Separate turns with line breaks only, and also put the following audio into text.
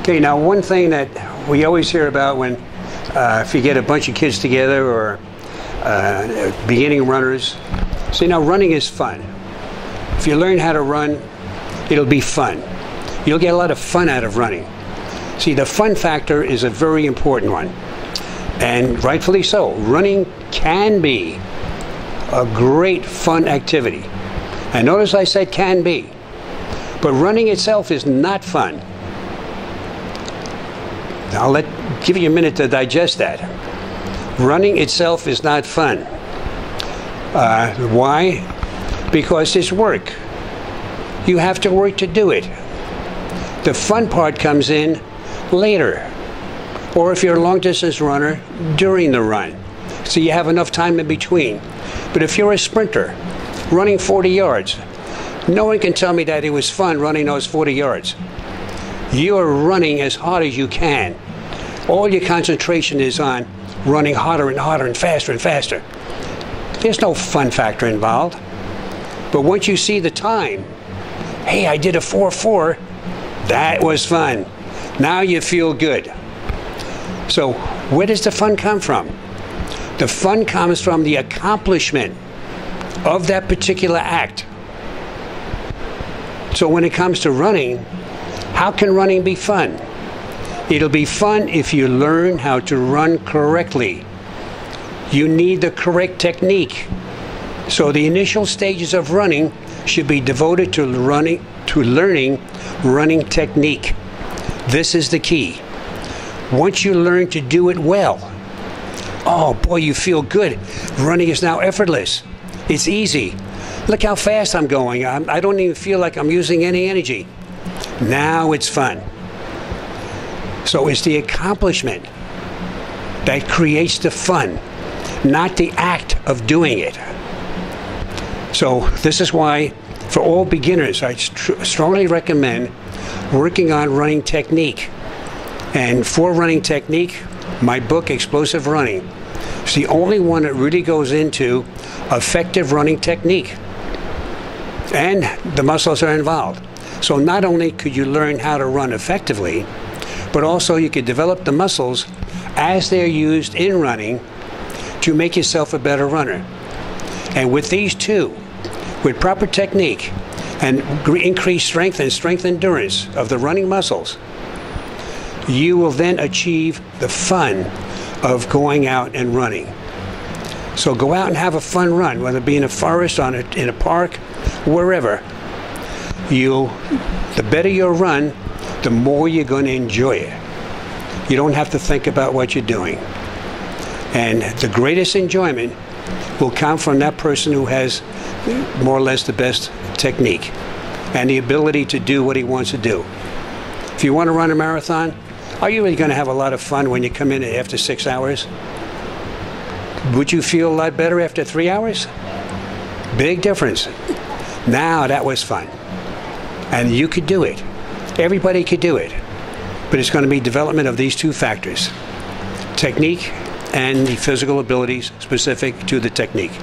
Okay, now one thing that we always hear about when if you get a bunch of kids together or beginning runners, say now running is fun. If you learn how to run, it'll be fun. You'll get a lot of fun out of running. See, the fun factor is a very important one, and rightfully so. Running can be a great fun activity. And notice I said can be, but running itself is not fun. I'll give you a minute to digest that. Running itself is not fun. Why? Because it's work. You have to work to do it. The fun part comes in later, or if you're a long-distance runner, during the run. So you have enough time in between. But if you're a sprinter, running 40 yards, no one can tell me that it was fun running those 40 yards. You are running as hard as you can. All your concentration is on running harder and harder and faster and faster. There's no fun factor involved. But once you see the time, hey, I did a 4:4, that was fun. Now you feel good. So where does the fun come from? The fun comes from the accomplishment of that particular act. So when it comes to running, how can running be fun? It'll be fun if you learn how to run correctly. You need the correct technique. So the initial stages of running should be devoted to learning running technique. This is the key. Once you learn to do it well, oh boy, you feel good. Running is now effortless. It's easy. Look how fast I'm going. I don't even feel like I'm using any energy. Now it's fun. So it's the accomplishment that creates the fun, not the act of doing it. So this is why, for all beginners, I strongly recommend working on running technique. And for running technique, my book, Explosive Running, is the only one that really goes into effective running technique. And the muscles are involved. So not only could you learn how to run effectively, but also you could develop the muscles as they're used in running to make yourself a better runner. And with these two, with proper technique and increased strength and strength endurance of the running muscles, you will then achieve the fun of going out and running. So go out and have a fun run, whether it be in a forest, in a park, wherever. The better your run, the more you're going to enjoy it. You don't have to think about what you're doing. And the greatest enjoyment will come from that person who has more or less the best technique and the ability to do what he wants to do. If you want to run a marathon, are you really going to have a lot of fun when you come in after 6 hours? Would you feel a lot better after 3 hours? Big difference. Now that was fun. And you could do it. Everybody could do it. But it's going to be development of these two factors: technique and the physical abilities specific to the technique.